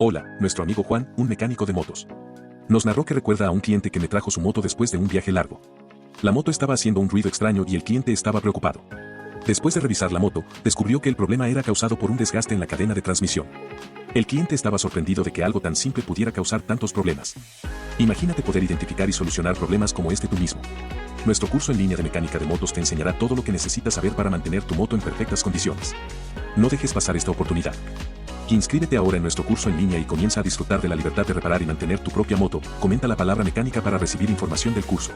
Hola, nuestro amigo Juan, un mecánico de motos. Nos narró que recuerda a un cliente que me trajo su moto después de un viaje largo. La moto estaba haciendo un ruido extraño y el cliente estaba preocupado. Después de revisar la moto, descubrió que el problema era causado por un desgaste en la cadena de transmisión. El cliente estaba sorprendido de que algo tan simple pudiera causar tantos problemas. Imagínate poder identificar y solucionar problemas como este tú mismo. Nuestro curso en línea de mecánica de motos te enseñará todo lo que necesitas saber para mantener tu moto en perfectas condiciones. No dejes pasar esta oportunidad. Inscríbete ahora en nuestro curso en línea y comienza a disfrutar de la libertad de reparar y mantener tu propia moto. Comenta la palabra mecánica para recibir información del curso.